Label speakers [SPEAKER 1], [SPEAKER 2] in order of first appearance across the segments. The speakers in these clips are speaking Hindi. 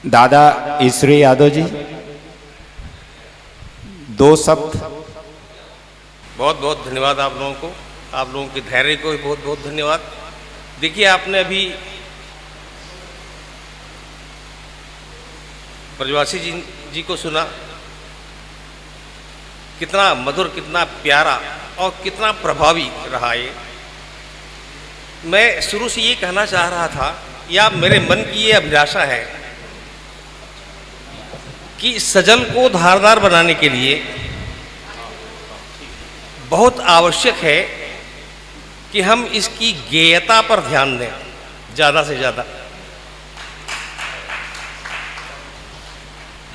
[SPEAKER 1] दादा ईश्वरी यादव जी, दो शब्द।
[SPEAKER 2] बहुत बहुत धन्यवाद आप लोगों को, आप लोगों के धैर्य को भी बहुत बहुत धन्यवाद। देखिए, आपने अभी ब्रजवासी जी को सुना, कितना मधुर, कितना प्यारा और कितना प्रभावी रहा ये। मैं शुरू से ये कहना चाह रहा था, या मेरे मन की ये अभिलाषा है कि सजल को धारदार बनाने के लिए बहुत आवश्यक है कि हम इसकी गेयता पर ध्यान दें ज़्यादा से ज़्यादा।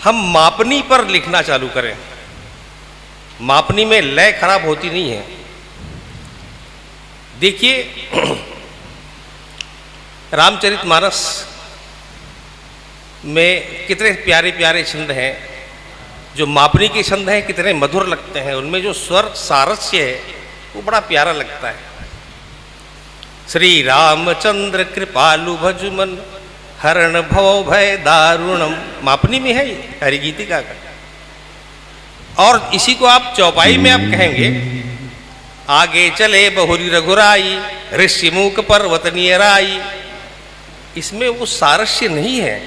[SPEAKER 2] हम मापनी पर लिखना चालू करें। मापनी में लय खराब होती नहीं है। देखिए, रामचरितमानस में कितने प्यारे प्यारे छंद हैं, जो मापनी के छंद हैं कितने मधुर लगते हैं। उनमें जो स्वर सारस्य है वो बड़ा प्यारा लगता है। श्री रामचंद्र कृपालु भजुमन हरण भव भय दारुणम, मापनी में है ये हरिगीतिका का। और इसी को आप चौपाई में आप कहेंगे, आगे चले बहुरी रघुराई ऋषि मूक पर्वत नियराई। इसमें वो सारस्य नहीं है,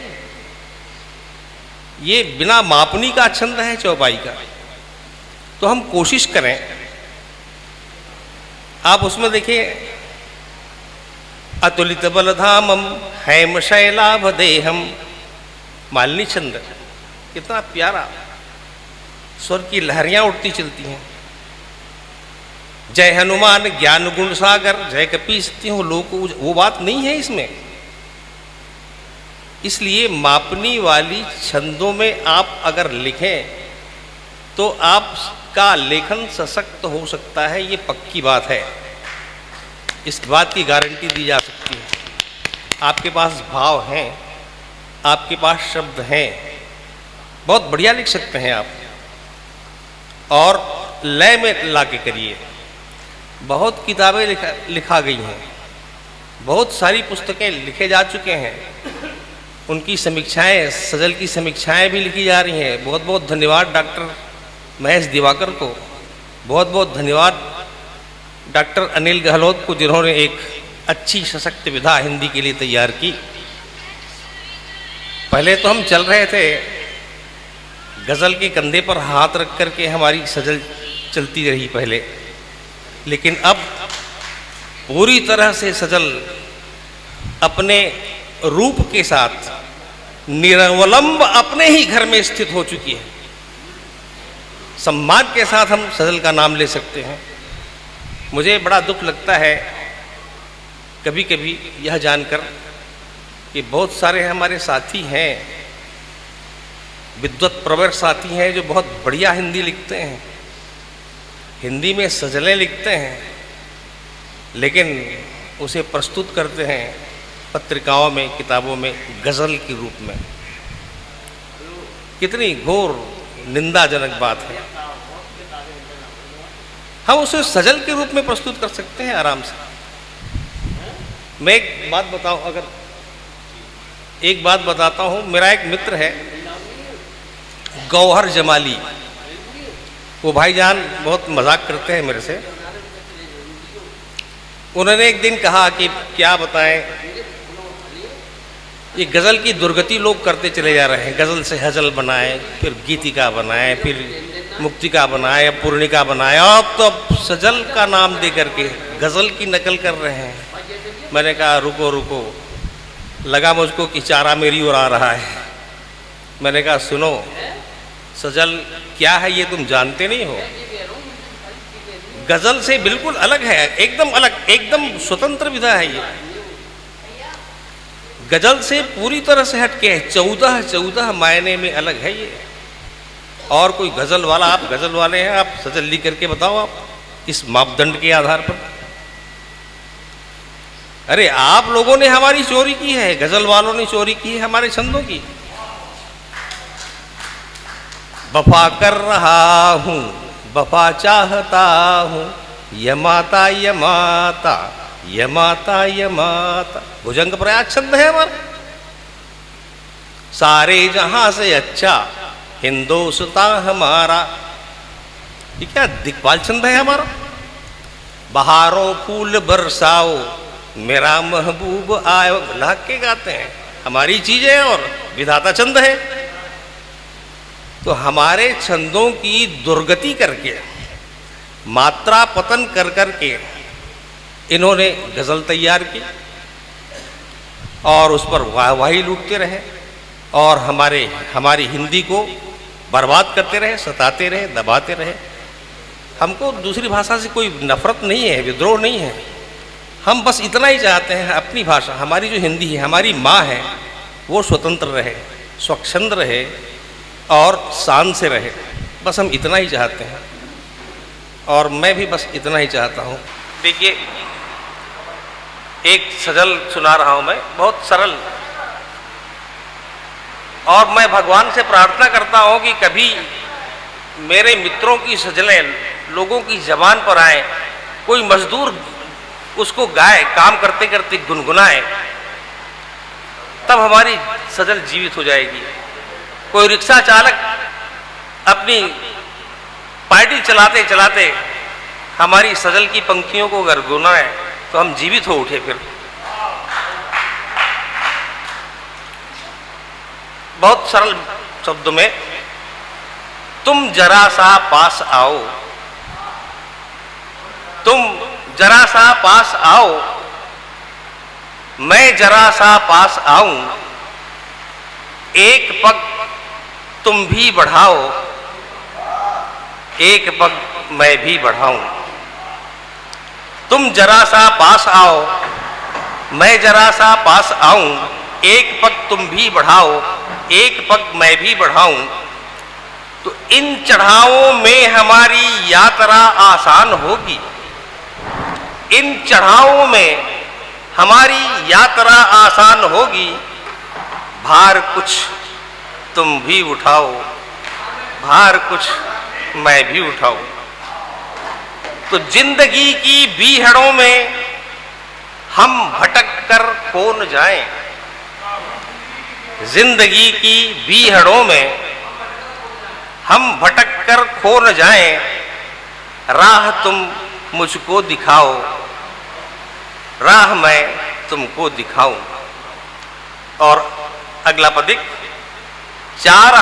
[SPEAKER 2] ये बिना मापनी का छंद है चौपाई का। तो हम कोशिश करें, आप उसमें देखिए, अतुलित बलधामम हैम शैलाभ देहम, मालिनी छंद, कितना प्यारा, स्वर की लहरियां उठती चलती हैं। जय हनुमान ज्ञान गुण सागर जय कपीस तिहुँ लोक, वो बात नहीं है इसमें। इसलिए मापनी वाली छंदों में आप अगर लिखें तो आपका लेखन सशक्त हो सकता है, ये पक्की बात है। इस बात की गारंटी दी जा सकती है। आपके पास भाव हैं, आपके पास शब्द हैं, बहुत बढ़िया लिख सकते हैं आप। और लय में ला के करिए। बहुत किताबें लिखा गई हैं, बहुत सारी पुस्तकें लिखे जा चुके हैं, उनकी समीक्षाएं, सजल की समीक्षाएं भी लिखी जा रही हैं। बहुत बहुत धन्यवाद डॉक्टर महेश दिवाकर को, बहुत बहुत धन्यवाद डॉक्टर अनिल गहलोत को, जिन्होंने एक अच्छी सशक्त विधा हिंदी के लिए तैयार की। पहले तो हम चल रहे थे गज़ल के कंधे पर हाथ रख करके, हमारी सजल चलती रही पहले, लेकिन अब पूरी तरह से सजल अपने रूप के साथ निरवलंब अपने ही घर में स्थित हो चुकी है। सम्मान के साथ हम सजल का नाम ले सकते हैं। मुझे बड़ा दुख लगता है कभी कभी यह जानकर कि बहुत सारे हमारे साथी हैं, विद्वत प्रवर साथी हैं, जो बहुत बढ़िया हिंदी लिखते हैं, हिंदी में सजलें लिखते हैं, लेकिन उसे प्रस्तुत करते हैं पत्रिकाओं में, किताबों में गज़ल के रूप में। कितनी घोर निंदाजनक बात है। हम उसे सजल के रूप में प्रस्तुत कर सकते हैं आराम से। मैं एक बात बताऊं, अगर एक बात बताता हूं, मेरा एक मित्र है गौहर जमाली, वो भाईजान बहुत मजाक करते हैं मेरे से। उन्होंने एक दिन कहा कि क्या बताएं, ये गज़ल की दुर्गति लोग करते चले जा रहे हैं। गज़ल से हज़ल बनाए, फिर गीतिका बनाए, फिर मुक्तिका बनाए, अब पूर्णिका बनाए, अब तो सजल का नाम दे करके गज़ल की नकल कर रहे हैं। मैंने कहा रुको रुको, लगा मुझको कि चारा मेरी ओर आ रहा है। मैंने कहा सुनो, सजल क्या है ये तुम जानते नहीं हो। गज़ल से बिल्कुल अलग है, एकदम अलग, एकदम स्वतंत्र विधा है ये। गज़ल से पूरी तरह से हटके है, 14 मायने में अलग है ये। और कोई गज़ल वाला, आप गज़ल वाले हैं, आप सजल लिख करके बताओ आप इस मापदंड के आधार पर। अरे आप लोगों ने हमारी चोरी की है, गज़ल वालों ने चोरी की है हमारे छंदों की। वफा कर रहा हूँ, वफा चाहता हूँ, यमाता यमाता यमाता यमाता, भुजंग प्रयाग छंद है हमारा। सारे जहां से अच्छा हिंदुस्तान हमारा। ये क्या दिक्पाल छंद है हमारा। बहारों फूल बरसाओ मेरा महबूब आयो, लाग के गाते हैं, हमारी चीज है और विधाता छंद है। तो हमारे छंदों की दुर्गति करके, मात्रा पतन कर करके इन्होंने गजल तैयार की और उस पर वाहवाही लूटते रहे और हमारी हिंदी को बर्बाद करते रहे, सताते रहे, दबाते रहे। हमको दूसरी भाषा से कोई नफरत नहीं है, विद्रोह नहीं है। हम बस इतना ही चाहते हैं अपनी भाषा, हमारी जो हिंदी है, हमारी माँ है, वो स्वतंत्र रहे, स्वच्छंद रहे और शान से रहे। बस हम इतना ही चाहते हैं और मैं भी बस इतना ही चाहता हूँ। देखिए, एक सजल सुना रहा हूँ मैं, बहुत सरल, और मैं भगवान से प्रार्थना करता हूँ कि कभी मेरे मित्रों की सजलें लोगों की जबान पर आए, कोई मजदूर उसको गाए, काम करते करते गुनगुनाए, तब हमारी सजल जीवित हो जाएगी। कोई रिक्शा चालक अपनी पार्टी चलाते चलाते हमारी सजल की पंक्तियों को अगर गुनगुनाए तो हम जीवित हो उठे। फिर बहुत सरल शब्द में, तुम जरा सा पास आओ, तुम जरा सा पास आओ, मैं जरा सा पास आऊं, एक पग तुम भी बढ़ाओ, एक पग मैं भी बढ़ाऊं। तुम जरा सा पास आओ, मैं जरा सा पास आऊं, एक पग तुम भी बढ़ाओ, एक पग मैं भी बढ़ाऊं। तो इन चढ़ावों में हमारी यात्रा आसान होगी, इन चढ़ावों में हमारी यात्रा आसान होगी। भार कुछ तुम भी उठाओ, भार कुछ मैं भी उठाऊं। तो जिंदगी की बीहड़ों में हम भटक कर खो न जाएं, जिंदगी की बीहड़ों में हम भटक कर खो न जाएं। राह तुम मुझको दिखाओ, राह मैं तुमको दिखाऊं। और अगला पदिक, चार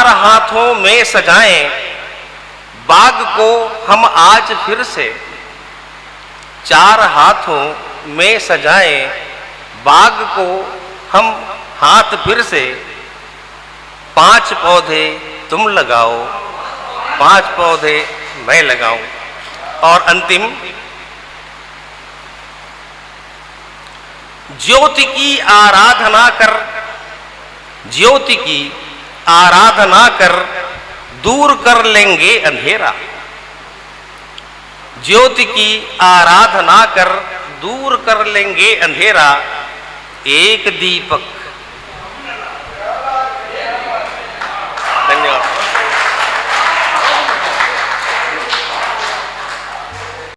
[SPEAKER 2] हाथों में सजाएं बाग को हम आज फिर से, चार हाथों में सजाएं बाग को हम हाथ फिर से। 5 पौधे तुम लगाओ, 5 पौधे मैं लगाऊं। और अंतिम, ज्योति की आराधना कर, ज्योति की आराधना कर दूर कर लेंगे अंधेरा, ज्योति की आराधना कर दूर कर लेंगे अंधेरा। एक दीपक